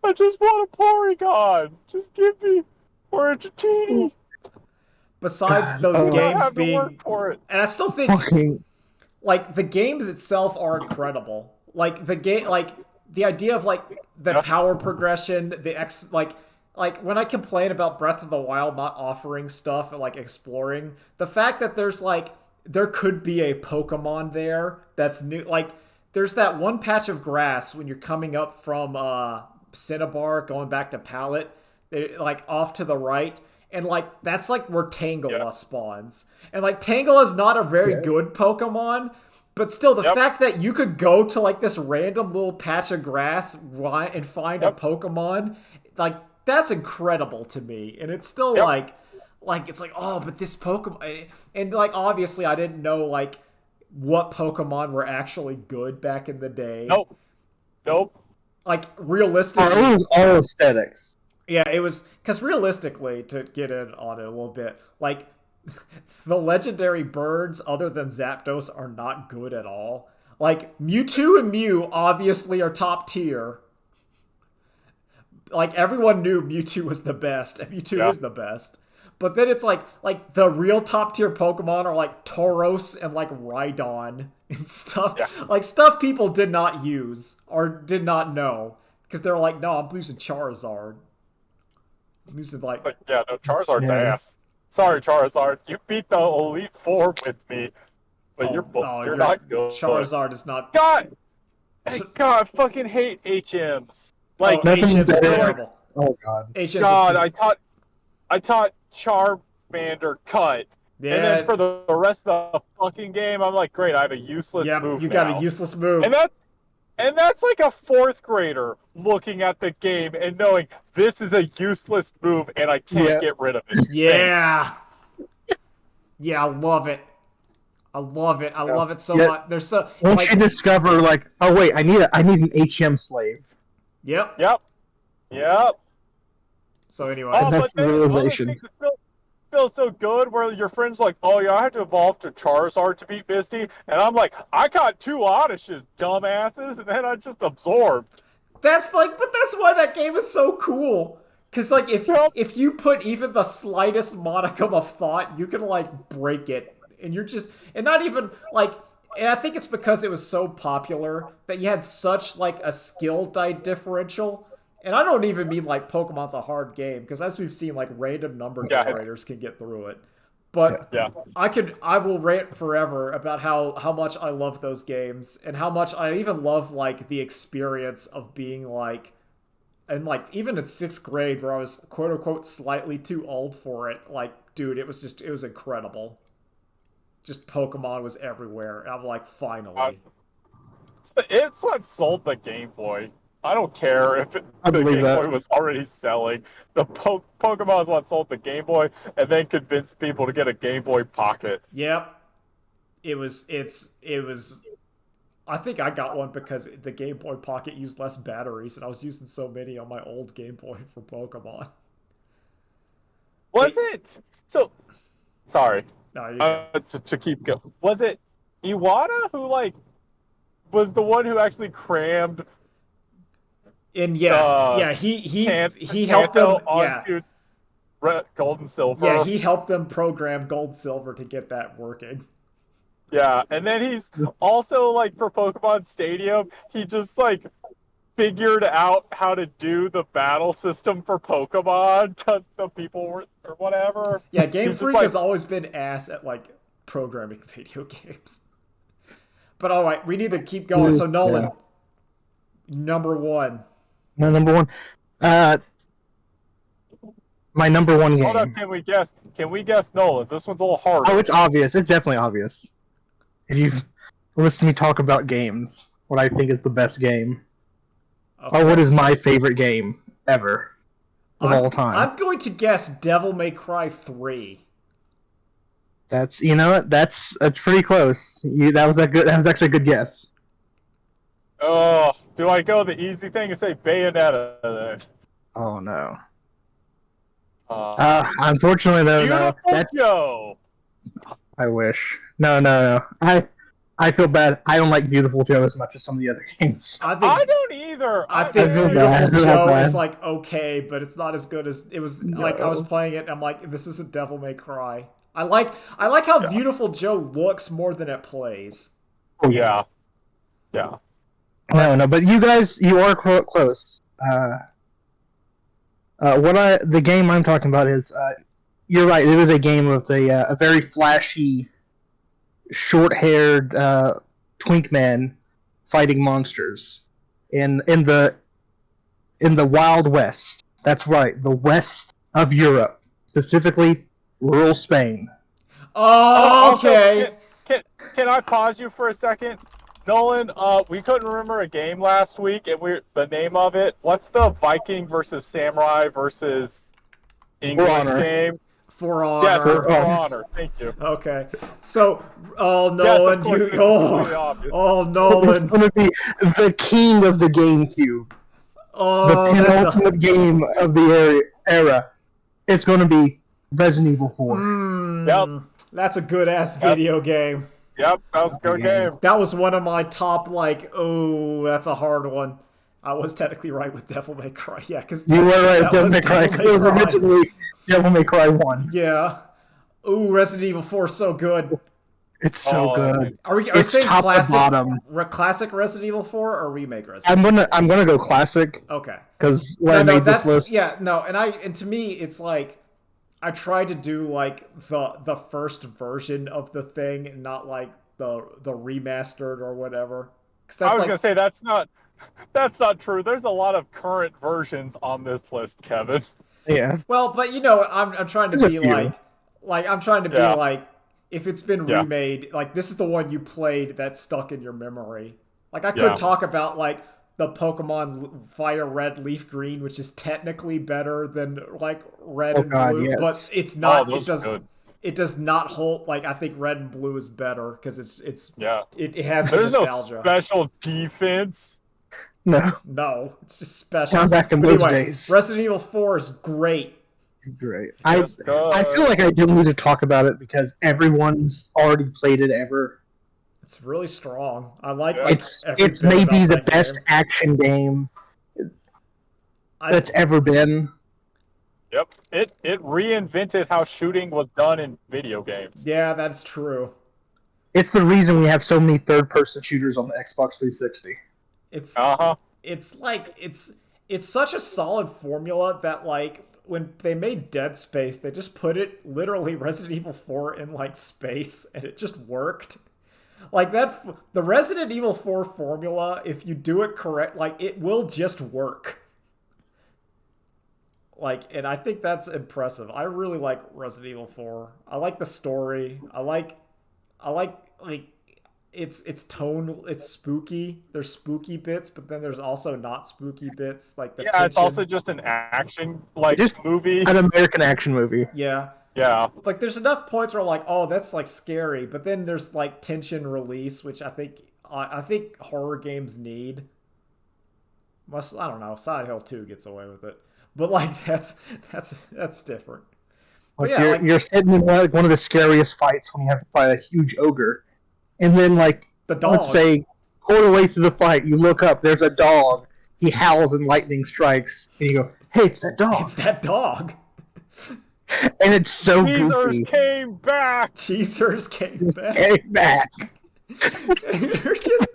I just want a Porygon. Just give me or a Dratini. Besides God, those Do not games have to work being, for it. and I still think fucking like the games itself are incredible. Like the game, like the idea of like the Yeah. power progression, the X, like when I complain about Breath of the Wild not offering stuff and like exploring, the fact that there's like there could be a Pokemon there that's new. Like there's that one patch of grass when you're coming up from Cinnabar going back to Pallet, like off to the right. And like that's like where Tangela Yeah. spawns. And like Tangela's not a very Yeah. good Pokemon, but still the Yep. fact that you could go to like this random little patch of grass and find a Yep. Pokemon, like that's incredible to me. And it's still Yep. like it's like, oh, but this Pokemon, and like obviously I didn't know like what Pokemon were actually good back in the day. Nope. Nope. Like it realistically, was all aesthetics. yeah, it was because realistically, to get in on it a little bit, like the legendary birds other than Zapdos are not good at all. Like Mewtwo and Mew obviously are top tier. like everyone knew Mewtwo was the best, and Mewtwo Yeah. is the best. But then it's like the real top tier Pokemon are like Tauros and like Rhydon and stuff. Yeah. Like stuff people did not use or did not know. Because they're like, no, I'm using Charizard. I'm using like But yeah, no, Charizard's Yeah. ass. Sorry, Charizard. You beat the Elite Four with me, but you're not good. Charizard is not God, hey, God, I fucking hate HMs. Like, Nothing HM's better. terrible. Oh god. HM's God, I taught Charmander cut, yeah, and then for the rest of the fucking game, I'm like, great, I have a useless move you now. got a useless move. And that's like a fourth grader looking at the game and knowing this is a useless move and I can't get rid of it. Yeah. Yeah, I love it. I love it. I love it so much. There's so once like, you discover like, oh wait, I need an HM slave. Yep. Yep. So anyway. Oh, That's but then the realization. other things that feels so good where your friend's like, oh yeah, I had to evolve to Charizard to beat Misty, and I'm like, I got 2 Oddishes, dumbasses, and then I just absorbed. That's why that game is so cool. Cause like if you put even the slightest modicum of thought, you can like break it. And you're just and not even like and I think it's because it was so popular that you had such like a skill differential. And I don't even mean like Pokemon's a hard game, because as we've seen, like random number generators can get through it. But I will rant forever about how much I love those games and how much I even love like the experience of being like, and like even in 6th grade where I was quote unquote slightly too old for it, like dude, it was incredible. Just Pokemon was everywhere. And I'm like, finally. It's what sold the Game Boy. I don't care if the Game Boy was already selling. The Pokemon is what sold the Game Boy, and then convinced people to get a Game Boy Pocket. Yep. It was. I think I got one because the Game Boy Pocket used less batteries, and I was using so many on my old Game Boy for Pokemon. Was it? So, sorry. No, to keep going. Was it Iwata who like was the one who actually crammed? And yes, he helped them. Gold and Silver. Yeah, he helped them program Gold Silver to get that working. Yeah, and then he's also like for Pokemon Stadium, he just like figured out how to do the battle system for Pokemon because the people were or whatever. Yeah, Game Freak has always been ass at like programming video games. But all right, we need to keep going. So Nolan, number 1. My number 1. My number 1 game. Hold on, can we guess? Can we guess Nolan? This one's a little harder. Oh, it's obvious. It's definitely obvious. If you've listened to me talk about games, what I think is the best game, or what is my favorite game ever of all time. I'm going to guess Devil May Cry 3. That's that's pretty close. That was actually a good guess. Oh, do I go the easy thing and say Bayonetta then? Oh no. Unfortunately though, no. That's Joe. I wish. No. I feel bad. I don't like Beautiful Joe as much as some of the other games. I don't either. I think Beautiful Joe is like okay, but it's not as good as it was. No. Like I was playing it, and I'm like, this isn't Devil May Cry. I like how Beautiful Joe looks more than it plays. Oh yeah. No, but you guys, you are close. The game I'm talking about is, you're right. It is a game with a very flashy, short-haired twink man fighting monsters in the Wild West. That's right, the west of Europe, specifically rural Spain. Oh, okay. Also, can I pause you for a second? Nolan, we couldn't remember a game last week, and the name of it. What's the Viking versus Samurai versus English game? For Honor. Yes, For Honor. Thank you. Okay. So, Nolan, Nolan. It's going to be the king of the GameCube. The penultimate game of the era. It's going to be Resident Evil 4. Yep. That's a good-ass video game. Yep, that was a good game. That was one of my top, that's a hard one. I was technically right with Devil May Cry. Yeah, because You were right with that Devil was May Cry. Devil It was May Cry. originally Devil May Cry 1. Yeah. Ooh, Resident Evil 4 is so good. It's so Oh, that good. game. Are we It's saying top to bottom. classic Resident Evil 4 or remake Resident I'm gonna go classic Evil? Okay. because when No, I no, made this that's list, yeah, no, and to me it's like I try to do like the first version of the thing and not like the remastered or whatever. Cuz I that's was like gonna say that's not true. There's a lot of current versions on this list, Kevin. yeah, well, but I'm trying to there's a be few. like I'm trying to be Yeah, like if it's been yeah, remade, like this is the one you played that's stuck in your memory. Like I could yeah. talk about like the Pokemon Fire Red Leaf Green, which is technically better than like Red Oh and God, Blue, but yes. it's Oh, not. those are good. It does not hold. Like I think Red and Blue is better because Yeah. it has the There's no nostalgia. special defense. No, No, it's just special. not back in But those anyway, days. Resident Evil 4 is great. Great. It's I feel good. like I didn't need to talk about it because everyone's already played it ever. It's really strong. I like Yeah. like every It's bit maybe about the that best game. action game I that's ever been. Yep. It reinvented how shooting was done in video games. yeah, that's true. It's the reason we have so many third-person shooters on the Xbox 360. It's Uh-huh. it's like it's such a solid formula that like when they made Dead Space, they just put it literally Resident Evil 4 in like space and it just worked. Like that the Resident Evil 4 formula, if you do it correct, like it will just work. Like and I think that's impressive. I really like Resident Evil 4. I like the story. I like it's tone it's spooky. There's spooky bits, but then there's also not spooky bits like the Yeah, tension. it's also just an action like Just movie. An American action movie. Yeah. Yeah. Like there's enough points where like, oh, that's like scary, but then there's like tension release, which I think horror games need. Must I don't know. Silent Hill 2 gets away with it, but like that's different. But Like yeah, like you're sitting in like one of the scariest fights when you have to fight a huge ogre, and then like the dog. let's say quarter way through the fight, you look up, there's a dog. He howls and lightning strikes, and you go, "Hey, it's that dog!" It's that dog. And it's so Caesars goofy. came back. Cheezers came back. Came back. You're just,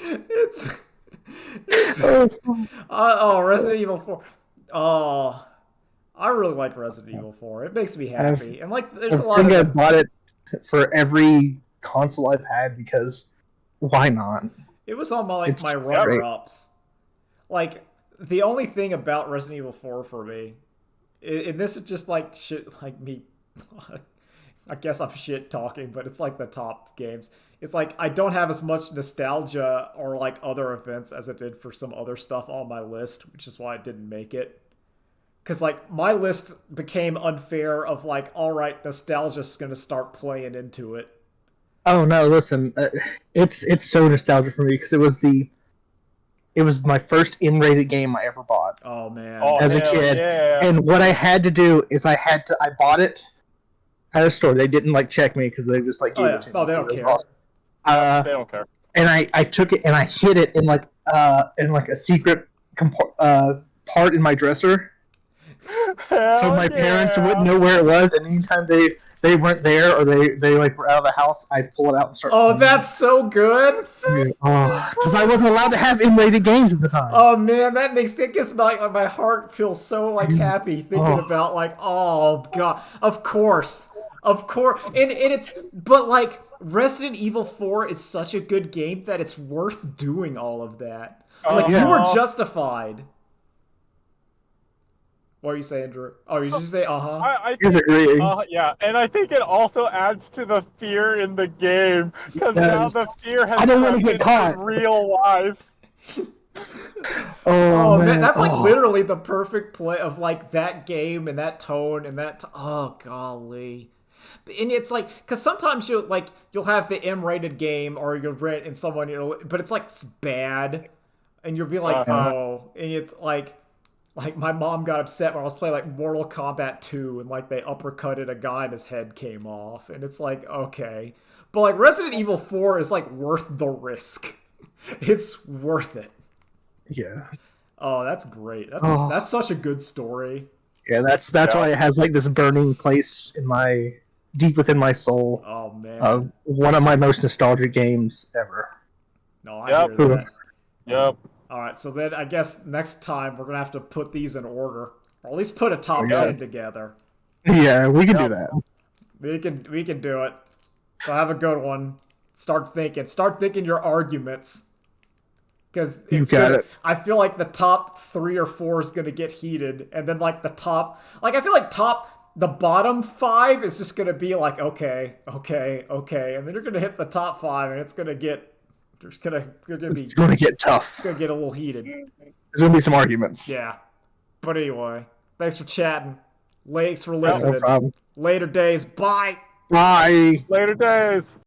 it's Resident Evil 4. Oh, I really like Resident Evil 4. It makes me happy. And like there's a lot I of bought it for every console I've had because why not? it was on my like It's my great. runner-ups. Like the only thing about Resident Evil 4 for me, and this is just like shit like me I guess I'm shit talking, but it's like the top games. It's like I don't have as much nostalgia or like other events as I did for some other stuff on my list, which is why I didn't make it. Cause like my list became unfair of like, all right, nostalgia's gonna start playing into it. Oh no! Listen, it's so nostalgic for me because it was my first M-rated game I ever bought Oh man. Oh, as a hell kid. yeah. And what I had to do is I bought it at a store. They didn't like check me because they just like gave it to me. Oh, they don't It was care. awesome. They don't care. And I took it and I hid it in like a secret part in my dresser, so my parents wouldn't know where it was. And anytime they weren't there or they like were out of the house, I'd pull it out and start. Oh, that's so good. Because I wasn't allowed to have M-rated games at the time. Oh man, that gives my heart feel so like happy thinking Oh. about like, oh god, of course, and it's but like Resident Evil 4 is such a good game that it's worth doing all of that. Like you were justified. What are you saying, Drew? Oh, you just say I He's think, agreeing. yeah, and I think it also adds to the fear in the game because now does. the fear has I don't wanna crept get into caught. real life. Oh man, that's like Oh. literally the perfect play of like that game and that tone and that. Oh golly, and it's like because sometimes you'll have the M-rated game or you'll rent and someone but it's like it's bad, and you'll be like oh, and it's like my mom got upset when I was playing like Mortal Kombat 2 and like they uppercutted a guy and his head came off, and it's like okay, but like Resident Evil 4 is like worth the risk. It's worth it. Yeah. Oh, that's great. Oh. That's such a good story. Yeah, that's why it has like this burning place in my deep within my soul Oh man. of one of my most nostalgic games ever. No, I Yep. hear that. Yep. All right, so then I guess next time we're gonna have to put these in order, or at least put a top Yeah. 10 together. Yeah, we can do Yep. that. We can do it. So have a good one. Start thinking your arguments, because You it's got gonna. it. I feel like the top 3 or 4 is gonna get heated, and then like I feel like the bottom 5 is just gonna be like okay, okay, okay, and then you're gonna hit the top 5, and it's gonna get. There's gonna be. It's going to get tough. It's gonna get a little heated. There's going to be some arguments. Yeah. But anyway, thanks for chatting. Thanks for No listening. problem. Later days. Bye. Bye. Later days.